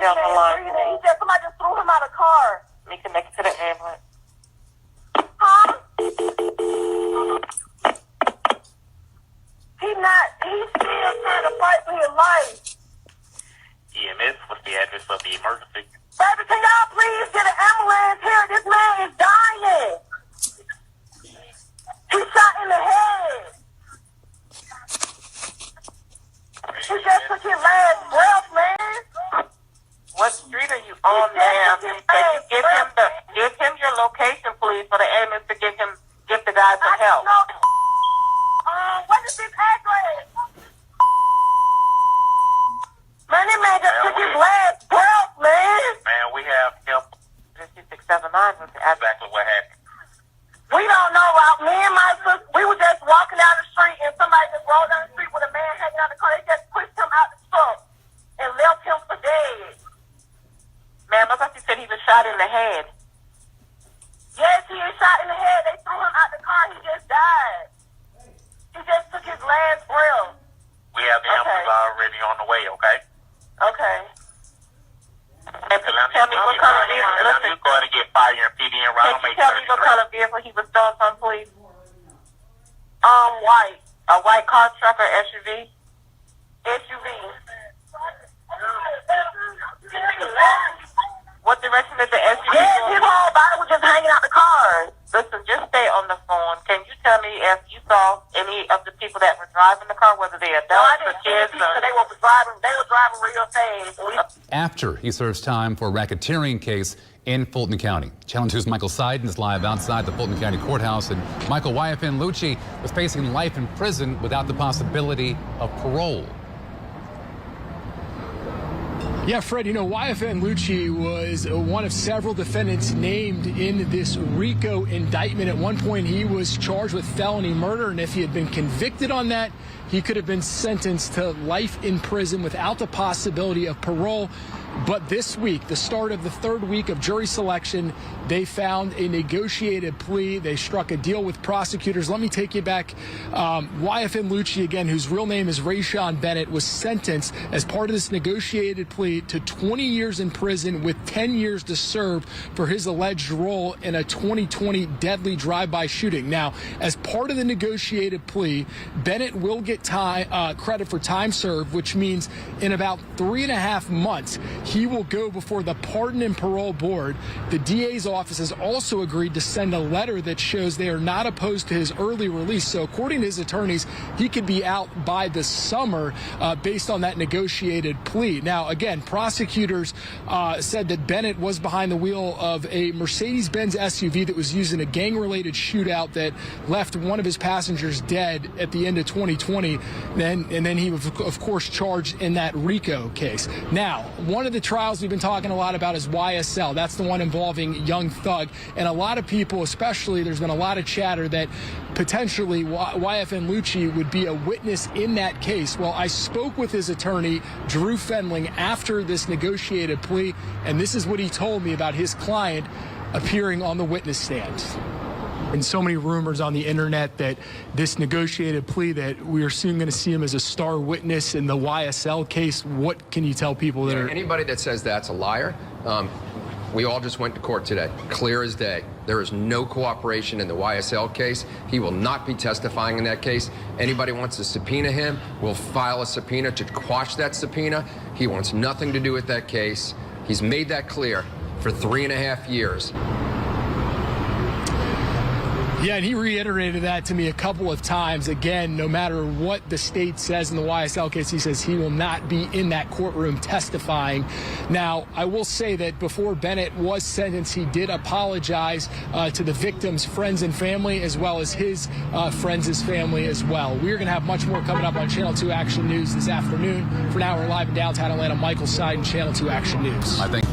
stay on the line. Somebody just threw him out of the car. Let me connect to the ambulance. Huh? He's still trying to fight for his life. EMS, what's the address of the emergency? Baby, can y'all please get an ambulance here? This man is dying. He's shot in the head. He just took his last breath, man. What street are you on, ma'am? Can you give him your location, please, for the ambulance to give the guy some help? What is this address? Man, this man just took his last breath, man. Man, we have help. 5679 was Exactly what happened. We don't know. Me and my sister, we were just walking down the street, and somebody just rolled down the street with a man hanging out the car. They just pushed him out the truck and left him for dead. Ma'am, I thought you said he was shot in the head. Yes, he was shot in the head. They threw him out the car. He just died. He just took his last breath. We have the ambulance already on the way, okay? Okay. And can you tell me what kind of vehicle? Listen, go ahead and get fire and PD and route. Can you tell me what kind of vehicle he was stolen from, please? White. A white car, truck, or SUV? SUV. What direction did the SUV Yes, go? his whole body was just hanging out the car. Listen, just stay on the phone. Can you tell me if you saw any of the people that were driving the car, whether they adults or kids? They were driving real fast. After he serves time for a racketeering case in Fulton County. Channel 2's Michael Seiden is live outside the Fulton County Courthouse, and Michael, YFN Lucci was facing life in prison without the possibility of parole. Yeah, Fred, YFN Lucci was one of several defendants named in this RICO indictment. At one point, he was charged with felony murder, and if he had been convicted on that, he could have been sentenced to life in prison without the possibility of parole. But this week, the start of the third week of jury selection, they found a negotiated plea. They struck a deal with prosecutors. Let me take you back. YFN Lucci, again, whose real name is Rayshawn Bennett, was sentenced as part of this negotiated plea to 20 years in prison with 10 years to serve for his alleged role in a 2020 deadly drive-by shooting. Now, as part of the negotiated plea, Bennett will get credit for time served, which means in about 3.5 months, he will go before the Pardon and Parole Board. The DA's office has also agreed to send a letter that shows they are not opposed to his early release. So according to his attorneys, he could be out by the summer based on that negotiated plea. Now, again, prosecutors said that Bennett was behind the wheel of a Mercedes-Benz SUV that was used in a gang-related shootout that left one of his passengers dead at the end of 2020. And then he was, of course, charged in that RICO case. Now, one of the trials we've been talking a lot about is YSL. That's the one involving Young Thug. And a lot of people, especially, there's been a lot of chatter that potentially YFN Lucci would be a witness in that case. Well, I spoke with his attorney, Drew Fendling, after this negotiated plea, and this is what he told me about his client appearing on the witness stand. And so many rumors on the internet that this negotiated plea, that we are soon going to see him as a star witness in the YSL case. What can you tell people that Anybody that says that's a liar, we all just went to court today, clear as day. There is no cooperation in the YSL case. He will not be testifying in that case. Anybody wants to subpoena him, we'll file a subpoena to quash that subpoena. He wants nothing to do with that case. He's made that clear for 3.5 years. Yeah, and he reiterated that to me a couple of times. Again, no matter what the state says in the YSL case, he says he will not be in that courtroom testifying. Now, I will say that before Bennett was sentenced, he did apologize to the victim's friends and family, as well as his friends' family as well. We're going to have much more coming up on Channel 2 Action News this afternoon. For now, we're live in downtown Atlanta. Michael Seiden, Channel 2 Action News. I think.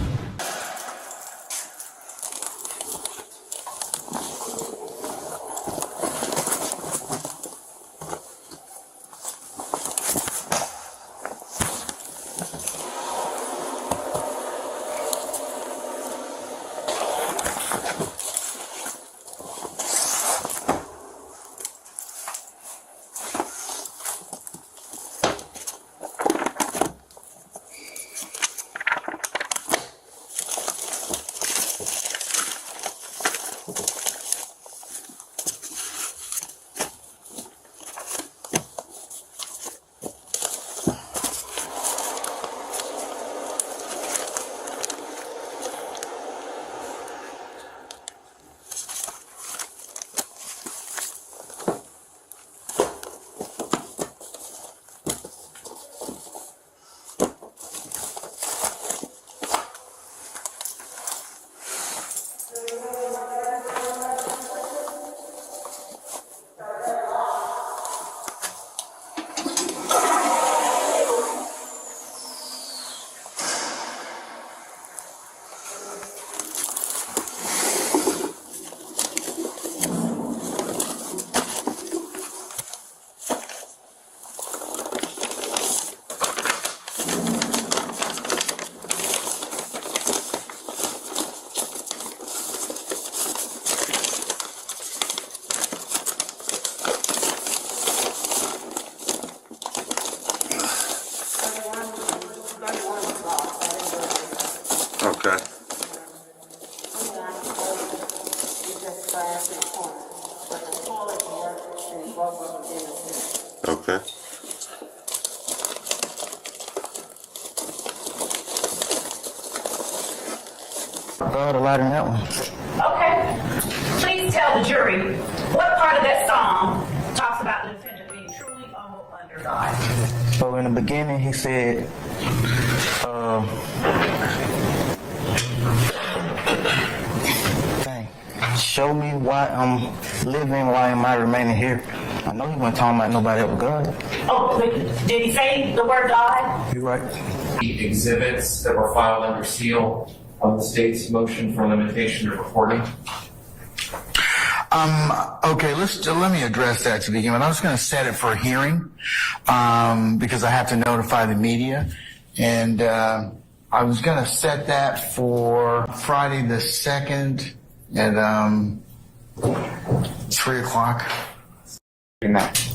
God, a lot in that one. Okay. Please tell the jury what part of that song talks about the defendant being truly humble under God. So in the beginning, he said, show me why I'm living, why am I remaining here? I know he wasn't talking about nobody else but God. Oh, wait, did he say the word God? You're right. The exhibits that were filed under seal on the state's motion for limitation of recording. Okay, let me address that to begin with. I was going to set it for a hearing because I have to notify the media, and I was going to set that for Friday the 2nd at 3 o'clock.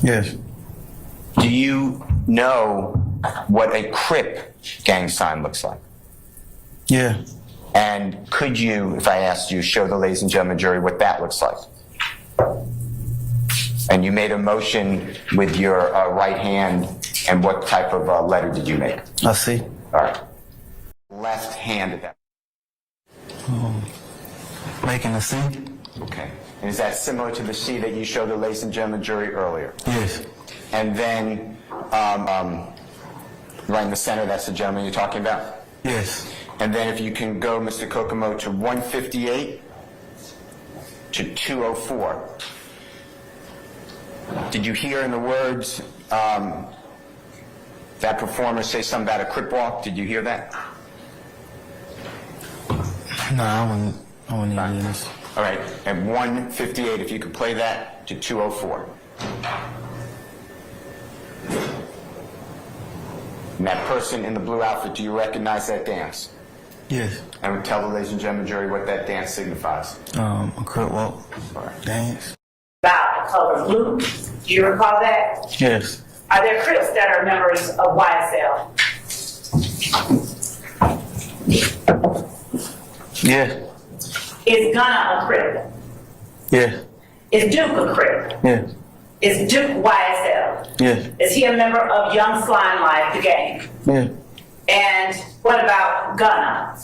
Yes. Do you know what a Crip gang sign looks like? Yeah. And could you, if I asked you, show the ladies and gentlemen jury what that looks like? And you made a motion with your right hand, and what type of letter did you make? I see. All right. Left hand at that. Making a C? Okay. And is that similar to the C that you showed the ladies and gentlemen jury earlier? Yes. And then, right in the center, that's the gentleman you're talking about? Yes. And then if you can go, Mr. Kokomo, to 158 to 204. Did you hear in the words that performer say something about a Crip walk? Did you hear that? No, I wouldn't even do this. All right, at 158, if you could play that to 204. And that person in the blue outfit, do you recognize that dance? Yes. And would tell the ladies and gentlemen jury what that dance signifies. A Crip walk. Dance. About the color blue. Do you recall that? Yes. Are there Crips that are members of YSL? Yeah. Is Gunna a Crip? Yeah. Is Duke a Crip? Yeah. Is Duke YSL? Yeah. Is he a member of Young Slime Life, the gang? Yeah. And what about Gunna?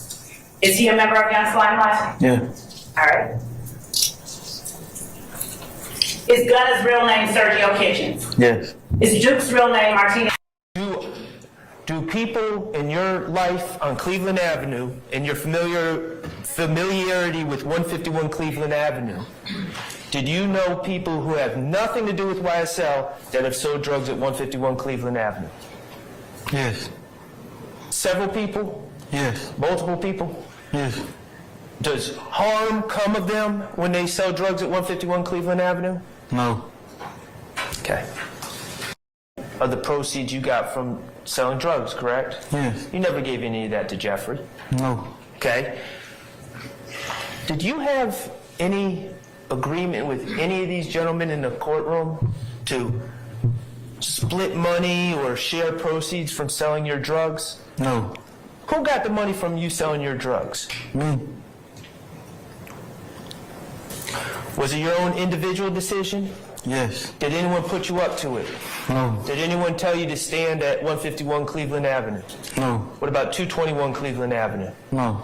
Is he a member of Young Slime Life? Yeah. All right. Is Gunna's real name Sergio Kitchens? Yes. Is Duke's real name Martinez? Do people in your life on Cleveland Avenue, and your familiarity with 151 Cleveland Avenue, did you know people who have nothing to do with YSL that have sold drugs at 151 Cleveland Avenue? Yes. Several people? Yes. Multiple people? Yes. Does harm come of them when they sell drugs at 151 Cleveland Avenue? No. Okay. Of the proceeds you got from selling drugs, correct? Yes. You never gave any of that to Jeffrey? No. Okay. Did you have any agreement with any of these gentlemen in the courtroom to split money or share proceeds from selling your drugs? No. Who got the money from you selling your drugs? Me. Was it your own individual decision? Yes. Did anyone put you up to it? No. Did anyone tell you to stand at 151 Cleveland Avenue? No. What about 221 Cleveland Avenue? No.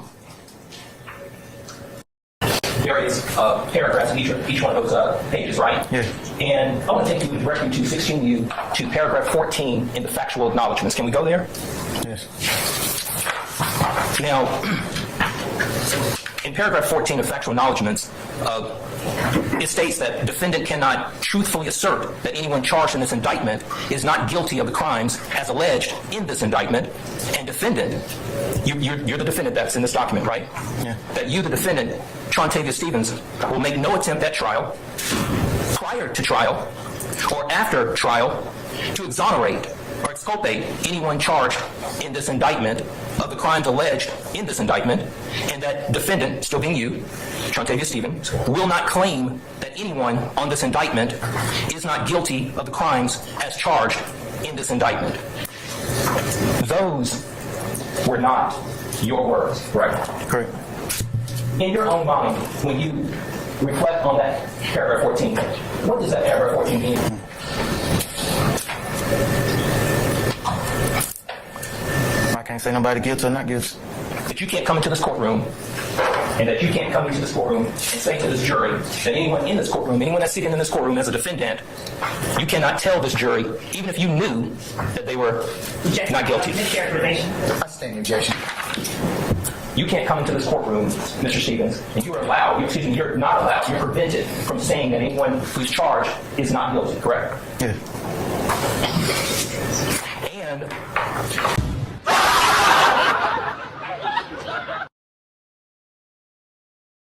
There is paragraphs in each one of those pages, right? Yeah. And I want to take you directly to 16U to paragraph 14 in the factual acknowledgments. Can we go there? Yes. Now, in paragraph 14 of factual acknowledgments, it states that the defendant cannot truthfully assert that anyone charged in this indictment is not guilty of the crimes as alleged in this indictment, and defendant, you're the defendant that's in this document, right? Yeah. That you, the defendant, Trontavia Stevens, will make no attempt at trial, prior to trial, or after trial, to exonerate or exculpate anyone charged in this indictment of the crimes alleged in this indictment, and that defendant, still being you, Trontavia Stevens, will not claim that anyone on this indictment is not guilty of the crimes as charged in this indictment. Those were not your words, correct? Correct. In your own mind, when you reflect on that paragraph 14, what does that paragraph 14 mean? I can't say nobody guilty or not guilty. That you can't come into this courtroom and that you can't come into this courtroom and say to this jury that anyone in this courtroom, anyone that's sitting in this courtroom as a defendant, you cannot tell this jury, even if you knew that they were not guilty. I stand objection. You can't come into this courtroom, Mr. Stevens, and you're not allowed, you're prevented from saying that anyone who's charged is not guilty, correct? Yeah. And